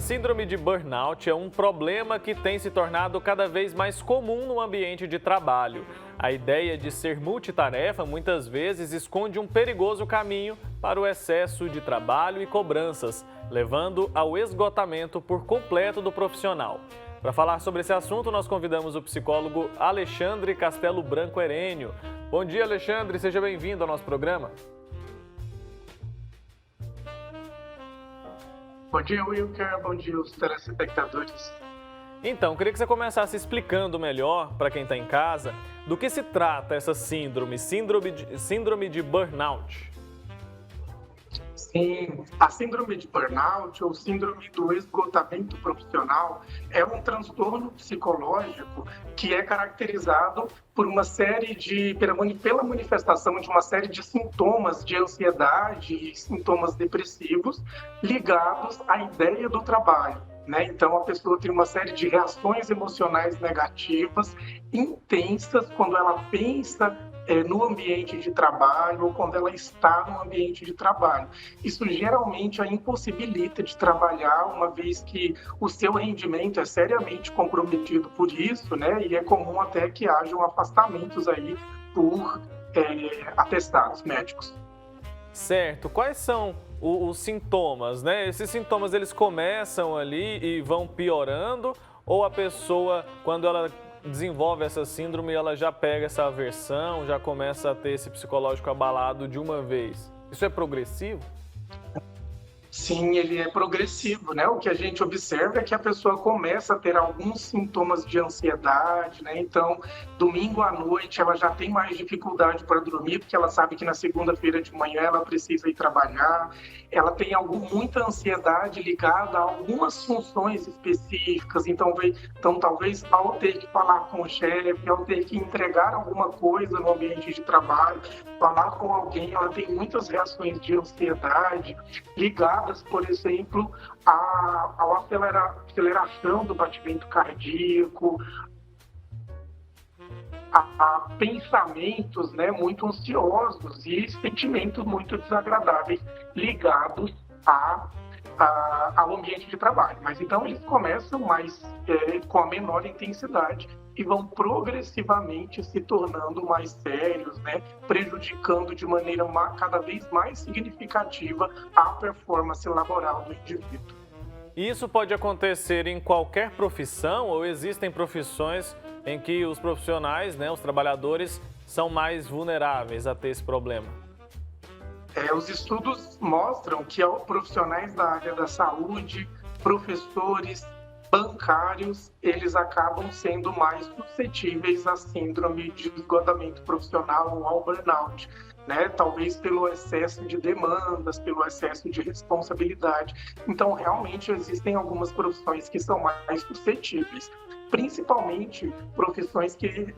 síndrome de burnout é um problema que tem se tornado cada vez mais comum no ambiente de trabalho. A ideia de ser multitarefa muitas vezes esconde um perigoso caminho para o excesso de trabalho e cobranças, levando ao esgotamento por completo do profissional. Para falar sobre esse assunto, nós convidamos o psicólogo Alexandre Castelo Branco Herênio. Bom dia, Alexandre, seja bem-vindo ao nosso programa. Bom dia, Wilker. Bom dia, os telespectadores. Então, queria que você começasse explicando melhor, para quem está em casa, do que se trata essa síndrome de burnout. Sim, a síndrome de burnout ou síndrome do esgotamento profissional é um transtorno psicológico que é caracterizado por uma série pela manifestação de uma série de sintomas de ansiedade e sintomas depressivos ligados à ideia do trabalho. Então, a pessoa tem uma série de reações emocionais negativas, intensas, quando ela pensa no ambiente de trabalho ou quando ela está no ambiente de trabalho. Isso geralmente a impossibilita de trabalhar, uma vez que o seu rendimento é seriamente comprometido por isso, e é comum até que hajam afastamentos aí por atestados médicos. Certo. Quais são os sintomas, Esses sintomas, eles começam ali e vão piorando, ou a pessoa, quando ela desenvolve essa síndrome, ela já pega essa aversão, já começa a ter esse psicológico abalado de uma vez? Isso é progressivo? Sim, ele é progressivo, O que a gente observa é que a pessoa começa a ter alguns sintomas de ansiedade, Então, domingo à noite ela já tem mais dificuldade para dormir, porque ela sabe que na segunda-feira de manhã ela precisa ir trabalhar. Ela tem muita ansiedade ligada a algumas funções específicas. Então, talvez ao ter que falar com o chefe, ao ter que entregar alguma coisa no ambiente de trabalho, falar com alguém, ela tem muitas reações de ansiedade ligadas, por exemplo, à aceleração do batimento cardíaco, a pensamentos muito ansiosos e sentimentos muito desagradáveis ligados ao ambiente de trabalho. Mas então eles começam com a menor intensidade e vão progressivamente se tornando mais sérios, prejudicando de maneira cada vez mais significativa a performance laboral do indivíduo. Isso pode acontecer em qualquer profissão ou existem profissões em que os profissionais, os trabalhadores, são mais vulneráveis a ter esse problema? Os estudos mostram que profissionais da área da saúde, professores, bancários, eles acabam sendo mais suscetíveis à síndrome de esgotamento profissional ou ao burnout, Talvez pelo excesso de demandas, pelo excesso de responsabilidade. Então, realmente, existem algumas profissões que são mais suscetíveis, principalmente profissões que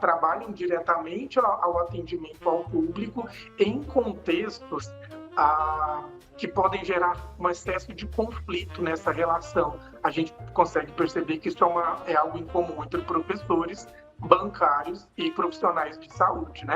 trabalham diretamente ao atendimento ao público em contextos que podem gerar um excesso de conflito nessa relação. A gente consegue perceber que isso é algo em comum entre professores, bancários e profissionais de saúde,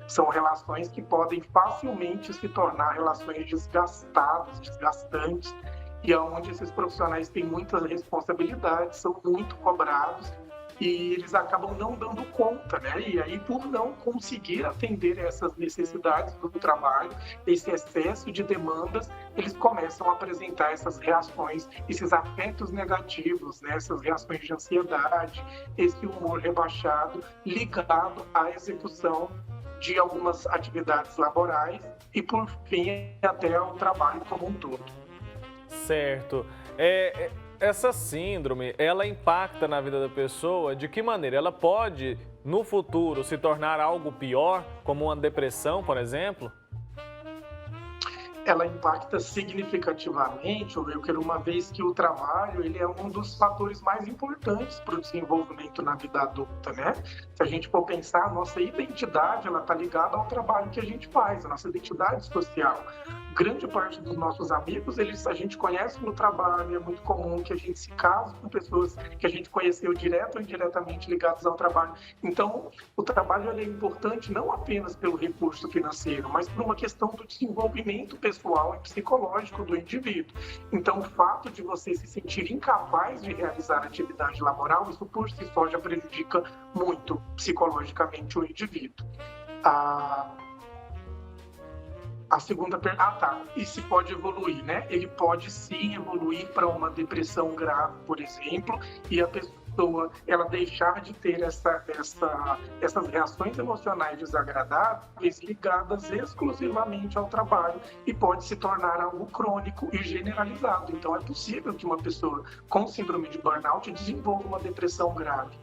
São relações que podem facilmente se tornar relações desgastantes, e onde esses profissionais têm muitas responsabilidades, são muito cobrados e eles acabam não dando conta, E aí, por não conseguir atender essas necessidades do trabalho, esse excesso de demandas, eles começam a apresentar essas reações, esses afetos negativos, Essas reações de ansiedade, esse humor rebaixado, ligado à execução de algumas atividades laborais e, por fim, até ao trabalho como um todo. Certo. Essa síndrome, ela impacta na vida da pessoa de que maneira? Ela pode, no futuro, se tornar algo pior, como uma depressão, por exemplo? Ela impacta significativamente, Wilker, uma vez que o trabalho ele é um dos fatores mais importantes para o desenvolvimento na vida adulta, Se a gente for pensar, a nossa identidade está ligada ao trabalho que a gente faz, a nossa identidade social. Grande parte dos nossos amigos, a gente conhece no trabalho, é muito comum que a gente se case com pessoas que a gente conheceu direto ou indiretamente ligadas ao trabalho. Então, o trabalho é importante não apenas pelo recurso financeiro, mas por uma questão do desenvolvimento pessoal pessoal e psicológico do indivíduo. Então, o fato de você se sentir incapaz de realizar atividade laboral, isso por si só já prejudica muito psicologicamente o indivíduo. A segunda pergunta, e se pode evoluir, né? Ele pode sim evoluir para uma depressão grave, por exemplo, e a pessoa ela deixar de ter essas reações emocionais desagradáveis ligadas exclusivamente ao trabalho e pode se tornar algo crônico e generalizado. Então, é possível que uma pessoa com síndrome de burnout desenvolva uma depressão grave.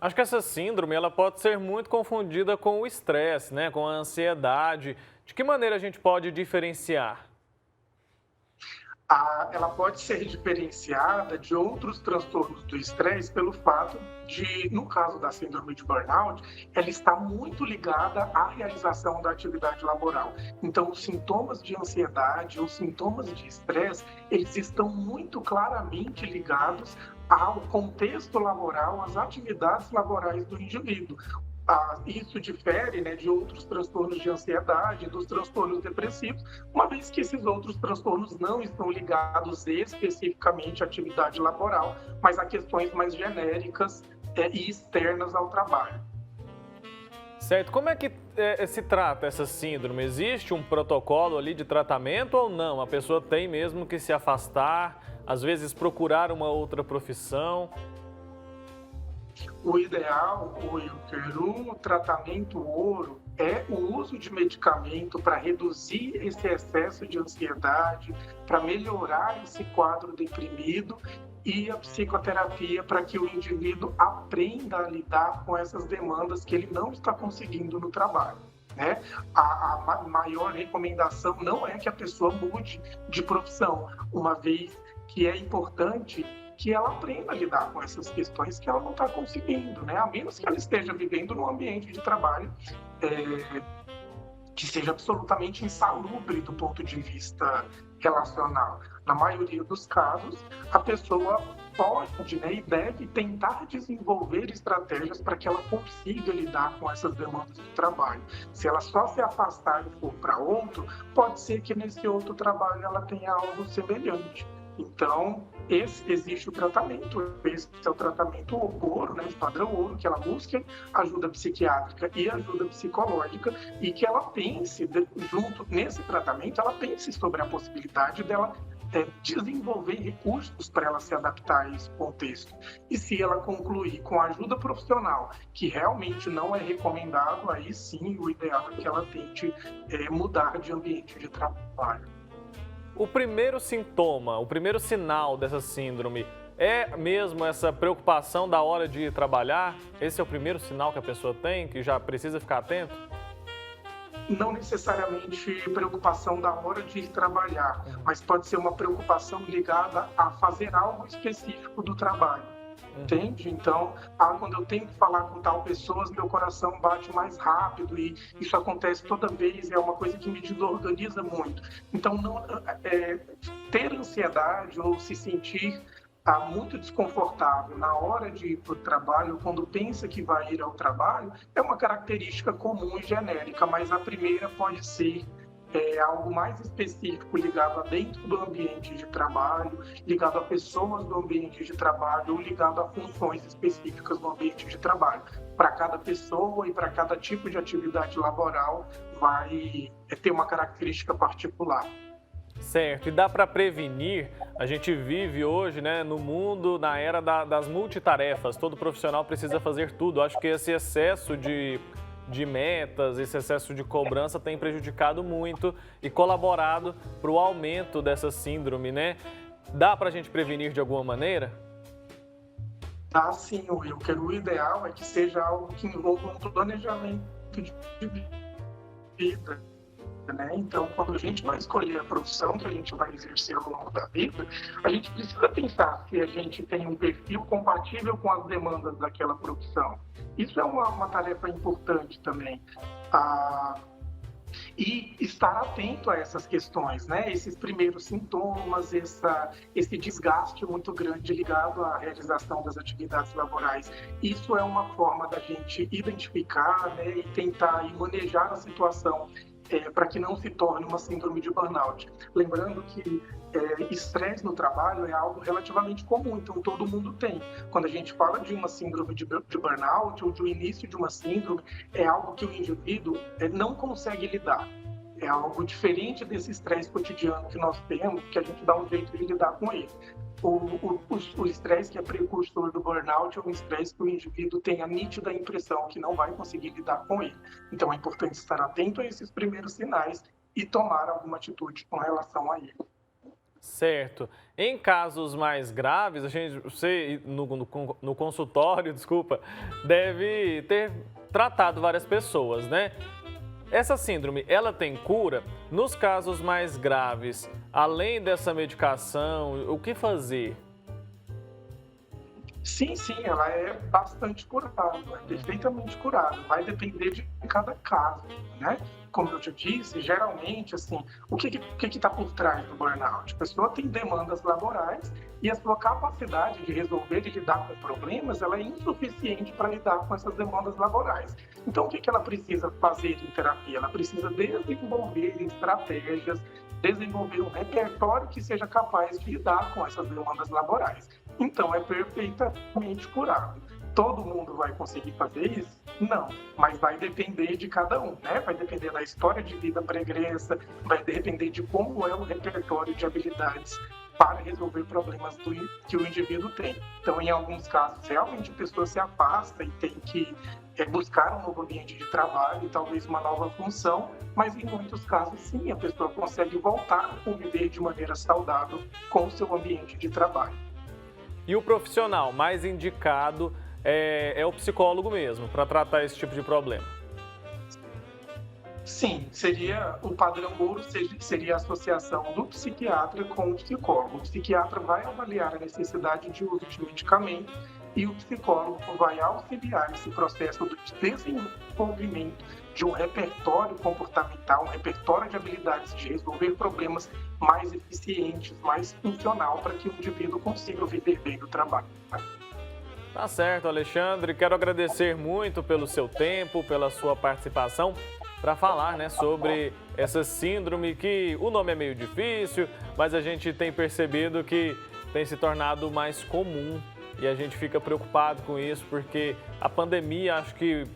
Acho que essa síndrome ela pode ser muito confundida com o estresse, né? Com a ansiedade. De que maneira a gente pode diferenciar? Ela pode ser diferenciada de outros transtornos do estresse pelo fato de, no caso da síndrome de burnout, ela está muito ligada à realização da atividade laboral. Então, os sintomas de ansiedade, os sintomas de estresse, eles estão muito claramente ligados ao contexto laboral, às atividades laborais do indivíduo. Isso difere, né, de outros transtornos de ansiedade, dos transtornos depressivos, uma vez que esses outros transtornos não estão ligados especificamente à atividade laboral, mas a questões mais genéricas e externas ao trabalho. Certo. Como é que se trata essa síndrome? Existe um protocolo ali de tratamento ou não? A pessoa tem mesmo que se afastar, às vezes procurar uma outra profissão? O ideal, o tratamento ouro é o uso de medicamento para reduzir esse excesso de ansiedade, para melhorar esse quadro deprimido e a psicoterapia para que o indivíduo aprenda a lidar com essas demandas que ele não está conseguindo no trabalho. Né? A maior recomendação não é que a pessoa mude de profissão, uma vez que é importante que ela aprenda a lidar com essas questões que ela não está conseguindo, né? A menos que ela esteja vivendo num ambiente de trabalho que seja absolutamente insalubre do ponto de vista relacional. Na maioria dos casos, a pessoa pode, né, e deve tentar desenvolver estratégias para que ela consiga lidar com essas demandas de trabalho. Se ela só se afastar e for para outro, pode ser que nesse outro trabalho ela tenha algo semelhante. Então, existe o tratamento, esse é o tratamento ouro, né, de padrão ouro, que ela busque ajuda psiquiátrica e ajuda psicológica e que ela pense, junto nesse tratamento, ela pense sobre a possibilidade dela desenvolver recursos para ela se adaptar a esse contexto. E se ela concluir com ajuda profissional, que realmente não é recomendado, aí sim o ideal é que ela tente mudar de ambiente de trabalho. O primeiro sintoma, o primeiro sinal dessa síndrome é mesmo essa preocupação da hora de ir trabalhar? Esse é o primeiro sinal que a pessoa tem, que já precisa ficar atento? Não necessariamente preocupação da hora de ir trabalhar, mas pode ser uma preocupação ligada a fazer algo específico do trabalho. Entende? Então, quando eu tenho que falar com tal pessoa, meu coração bate mais rápido e isso acontece toda vez, é uma coisa que me desorganiza muito. Então, ter ansiedade ou se sentir muito desconfortável na hora de ir para o trabalho, quando pensa que vai ir ao trabalho, é uma característica comum e genérica, mas a primeira pode ser algo mais específico ligado a dentro do ambiente de trabalho, ligado a pessoas do ambiente de trabalho ou ligado a funções específicas do ambiente de trabalho. Para cada pessoa e para cada tipo de atividade laboral vai ter uma característica particular. Certo, e dá para prevenir? A gente vive hoje, né, no mundo, na era das multitarefas, todo profissional precisa fazer tudo. Acho que esse excesso de metas, esse excesso de cobrança tem prejudicado muito e colaborado para o aumento dessa síndrome, né? Dá para a gente prevenir de alguma maneira? Dá sim, Wilker. O ideal é que seja algo que envolva um planejamento de vida. Né? Então, quando a gente vai escolher a profissão que a gente vai exercer ao longo da vida, a gente precisa pensar se a gente tem um perfil compatível com as demandas daquela profissão. Isso é uma tarefa importante também. E estar atento a essas questões, né? Esses primeiros sintomas, esse desgaste muito grande ligado à realização das atividades laborais. Isso é uma forma da gente identificar, né, e tentar manejar a situação para que não se torne uma síndrome de burnout. Lembrando que estresse no trabalho é algo relativamente comum, então todo mundo tem. Quando a gente fala de uma síndrome de burnout ou do início de uma síndrome, é algo que o indivíduo não consegue lidar. É algo diferente desse estresse cotidiano que nós temos, que a gente dá um jeito de lidar com ele. O estresse que é precursor do burnout é um estresse que o indivíduo tem a nítida impressão que não vai conseguir lidar com ele. Então é importante estar atento a esses primeiros sinais e tomar alguma atitude com relação a ele. Certo. Em casos mais graves, você no consultório, desculpa, deve ter tratado várias pessoas, né? Essa síndrome, ela tem cura? Nos casos mais graves, além dessa medicação, o que fazer? Sim, ela é bastante curável, é perfeitamente curável. Vai depender de cada caso, né? Como eu te disse, geralmente, assim, o que está por trás do burnout? A pessoa tem demandas laborais e a sua capacidade de resolver e lidar com problemas, ela é insuficiente para lidar com essas demandas laborais. Então, o que ela precisa fazer em terapia? Ela precisa desenvolver estratégias, desenvolver um repertório que seja capaz de lidar com essas demandas laborais. Então, é perfeitamente curável. Todo mundo vai conseguir fazer isso? Não, mas vai depender de cada um, né? Vai depender da história de vida pregressa, vai depender de como é o repertório de habilidades para resolver problemas que o indivíduo tem. Então, em alguns casos, realmente a pessoa se afasta e tem que buscar um novo ambiente de trabalho e talvez uma nova função, mas em muitos casos, sim, a pessoa consegue voltar a conviver de maneira saudável com o seu ambiente de trabalho. E o profissional mais indicado é o psicólogo mesmo, para tratar esse tipo de problema? Sim, seria o padrão ouro, seria a associação do psiquiatra com o psicólogo. O psiquiatra vai avaliar a necessidade de uso de medicamento e o psicólogo vai auxiliar esse processo do desenvolvimento de um repertório comportamental, um repertório de habilidades de resolver problemas mais eficientes, mais funcional para que o indivíduo consiga viver bem do trabalho. Tá certo, Alexandre. Quero agradecer muito pelo seu tempo, pela sua participação para falar, né, sobre essa síndrome que o nome é meio difícil, mas a gente tem percebido que tem se tornado mais comum e a gente fica preocupado com isso porque a pandemia acho que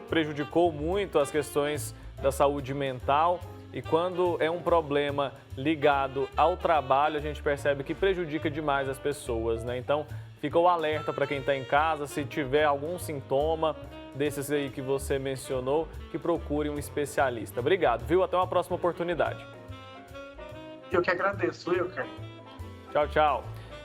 prejudicou muito as questões da saúde mental e quando é um problema ligado ao trabalho a gente percebe que prejudica demais as pessoas, né? Então fica o alerta para quem está em casa, se tiver algum sintoma desses aí que você mencionou, que procure um especialista. Obrigado, viu? Até uma próxima oportunidade. Eu que agradeço, Wilker. Tchau, tchau.